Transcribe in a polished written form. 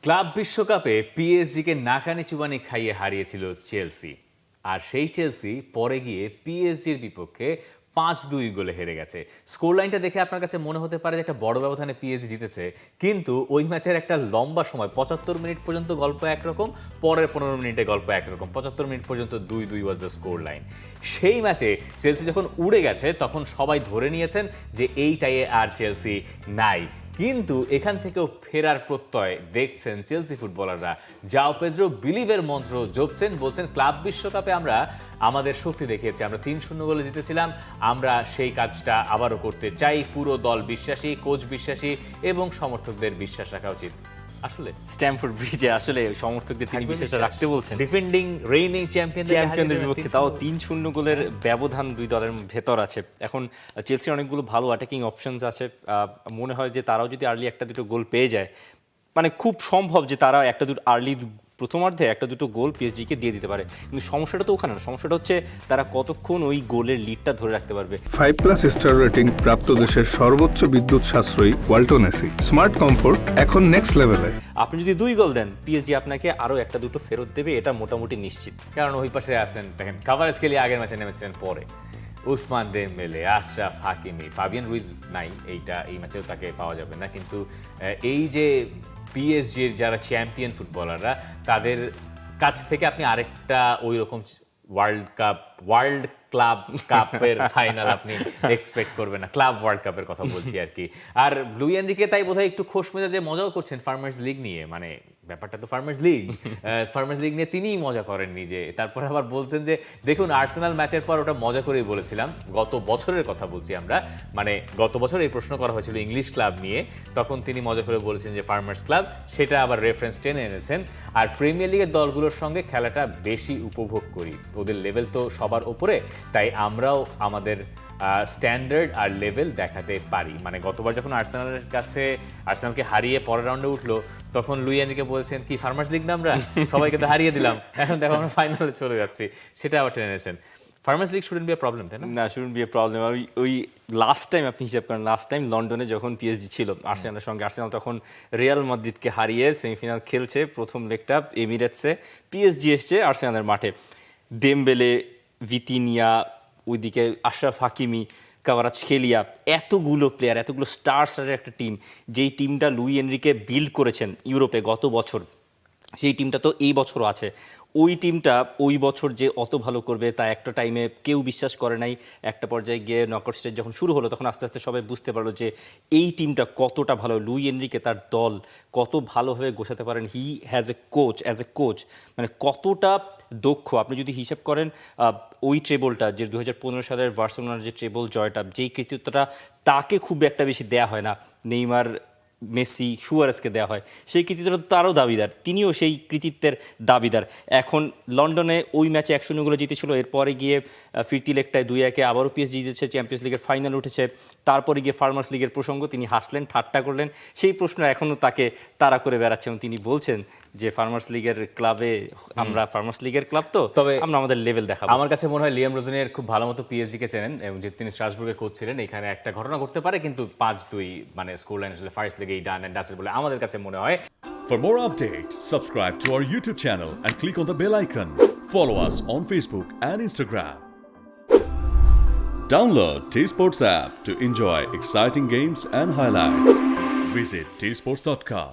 Club বিশ্বকাপে পিএসজিকে নাকানি চুবানি খাইয়ে হারিয়েছিল চেলসি। আর সেই চেলসি পরে গিয়ে পিএসজির বিপক্ষে 5-2 গোলে হেরে গেছে। স্কোর লাইনটা দেখে আপনার কাছে মনে হতে পারে যে একটা বড় ব্যবধানে পিএসজি জিতেছে, কিন্তু ওই ম্যাচের একটা লম্বা সময় 75 মিনিট পর্যন্ত গল্প একরকম, পরের 15 মিনিটে গল্প একরকম। 75 মিনিট পর্যন্ত 2-2 ওয়াজ দ্য স্কোর লাইন। সেই ম্যাচে চেলসি যখন উড়ে গেছে তখন সবাই ধরে নিয়েছেন যে এইটাই আর চেলসি নাই, কিন্তু এখান থেকেও ফেরার প্রত্যয় দেখছেন চেলসি ফুটবলাররা। জাও পেদ্রো বিলিভের মন্ত্র জপছেন, বলছেন ক্লাব বিশ্বকাপে আমরা আমাদের শক্তি দেখিয়েছি, আমরা 3-0 গোলে জিতেছিলাম, আমরা সেই কাজটা আবারও করতে চাই। পুরো দল বিশ্বাসী, কোচ বিশ্বাসী এবং সমর্থকদের বিশ্বাস রাখা উচিত। আসলে স্ট্যামফোর্ড ব্রিজে আসলে সমর্থকদের তিনি বিশ্বাস রাখতে বলছেন। ডিফেন্ডিং রেইনিং চ্যাম্পিয়নদের বিপক্ষে তাও 3-0 গোলের ব্যবধান দুই দলের ভেতর আছে। এখন চেলসির অনেকগুলো ভালো অ্যাটাকিং অপশনস আছে। মনে হয় যে তারাও যদি আর্লি একটা দুটো গোল পেয়ে যায়, মানে খুব সম্ভব যে তারা একটা দুটো আর্লি প্রথমার্ধে একটা দুটো গোল পিএসজিকে দিয়ে দিতে পারে। কিন্তু সমস্যাটা তো ওখানে না, সমস্যাটা হচ্ছে তারা কতক্ষণ ওই গোলের লিডটা ধরে রাখতে পারবে। 5+ স্টার রেটিং প্রাপ্ত দেশের সর্বোচ্চ বিদ্যুৎ সাশ্রয়ী ওয়ালটন এসি। স্মার্ট কমফোর্ট এখন নেক্সট লেভেলে। আপনি যদি 2 গোল দেন, পিএসজি আপনাকে আরো একটা দুটো ফেরত দেবে, এটা মোটামুটি নিশ্চিত। কারণ ওই পাশে আছেন, দেখেন কাভারেজকে নিয়ে আগের ম্যাচে নেমেছিলেন, পরে Ousmane Dembele, Achraf Hakimi, Fabian Ruiz নাই, এই ম্যাচেও তাকে পাওয়া যাবে না। কিন্তু এই যে পিএসজির যারা চ্যাম্পিয়ন ফুটবলাররা, তাদের কাছ থেকে আপনি আরেকটা ওই রকম ওয়ার্ল্ড ক্লাব কাপের ফাইনাল আপনি এক্সপেক্ট করবেন না। ক্লাব ওয়ার্ল্ড কাপের কথা বলছি আর কি। আর লুই এনরিকে তাই বোধহয় একটু খোশ মেজাজে মজাও করছেন ফার্মার্স লিগ নিয়ে, মানে ব্যাপারটা তো ফার্মার্স লিগ নিয়ে তিনিই মজা করেন নিজে। তারপর আবার বলছেন যে দেখুন, আর্সেনাল ম্যাচের পর ওটা মজা করেই বলেছিলাম, গত বছরের কথা বলছি আমরা, মানে গত বছর এই প্রশ্ন করা হয়েছিল ইংলিশ ক্লাব নিয়ে, তখন তিনি মজা করে বলেছেন যে ফার্মার্স ক্লাব, সেটা আবার রেফারেন্স টেনে এনেছেন। আর প্রিমিয়ার লিগের দলগুলোর সঙ্গে খেলাটা বেশি উপভোগ করি, ওদের লেভেল তো সবার উপরে, তাই আমরাও আমাদের স্ট্যান্ডার্ড আর লেভেল দেখাতে পারি। মানে গতবার যখন আর্সেনালকে হারিয়ে পরের রাউন্ডে উঠলো, তখন লুই এনরিকে বলেছেন কি ফার্মার্স লিগ না, আমরা সবাইকে তো হারিয়ে দিলাম, এখন দেখো আমরা ফাইনালে চলে যাচ্ছি, সেটা আবার টেনে এনেছেন। Farmers league shouldn't be a problem, তাই না? না, শুডন্ট বি আ প্রবলেম। ওই লাস্ট টাইম আপনি হিসাব করেন, লাস্ট টাইম লন্ডনে যখন পিএসজি ছিল আর্সেনালের সঙ্গে, আর্সেনাল তখন রিয়াল মাদ্রিদকে হারিয়ে সেমিফাইনাল খেলছে, প্রথম লেগটা এমিরেটসে, পিএসজি এসছে আর্সেনালের মাঠে। দেমবেলে, ভিতিনিয়া, ওইদিকে আশরাফ হাকিমি, কাভারাজখেলিয়া, এতগুলো প্লেয়ার, এতগুলো স্টারের একটা টিম, যেই টিমটা লুই এনরিকে বিল্ড করেছেন ইউরোপে গত বছর, সেই টিমটা তো এই বছরও আছে। ওই টিমটা ওই বছর যে অত ভালো করবে তা একটা টাইমে কেউ বিশ্বাস করে নাই। একটা পর্যায়ে গিয়ে নকআউট স্টেজ যখন শুরু হলো, তখন আস্তে আস্তে সবাই বুঝতে পারলো যে এই টিমটা কতটা ভালো, লুই এনরিকে তার দল কত ভালোভাবে গোছাতে পারেন। হি হ্যাজ এ কোচ, মানে কতটা দক্ষ। আপনি যদি হিসাব করেন ওই ট্রেবলটা, যে 2015 সালের বার্সেলোনার যে ট্রেবল জয়টা, যেই কৃতিত্বটা তাকে খুব একটা বেশি দেয়া হয় না, নেইমার, মেসি, সুয়ারেসকে দেওয়া হয়, সেই কৃতিত্বটা তারও দাবিদার, তিনিও সেই কৃতিত্বের দাবিদার। এখন লন্ডনে ওই ম্যাচে 1-0 গোলে জিতেছিল, এরপরে গিয়ে ফিরতি লেগটায় 2-1 আবারও পিএসজি জিতেছে, চ্যাম্পিয়ন্স লিগের ফাইনাল উঠেছে। তারপরে গিয়ে ফার্মার্স লিগের প্রসঙ্গ, তিনি হাসলেন, ঠাট্টা করলেন, সেই প্রশ্ন এখনও তাকে তাড়া করে বেড়াচ্ছে এবং তিনি বলছেন যে ফার্মার্স লিগের ক্লাবে, আমরা ফার্মার্স লিগের ক্লাব, তো তবে আমরা আমাদের লেভেল দেখাবো। আমার কাছে মনে হয় লিয়াম রোজনিয়ার খুব ভালো মতো পিএসজিকে চেনেন, এবং যে তিনি স্ট্রাসবুর্গের কোচ ছিলেন, এখানে একটা ঘটনা ঘটতে পারে, কিন্তু 5-2 মানে স্কোর লাইন আসলে ফার্স্ট লিগেই ডান এন্ড ডাস্টেড বলে আমাদের কাছে মনে হয়। For more updates, subscribe to our YouTube channel and click on the bell icon. Follow us on Facebook and Instagram. Download T-Sports app to enjoy exciting games and highlights. Visit tsports.com.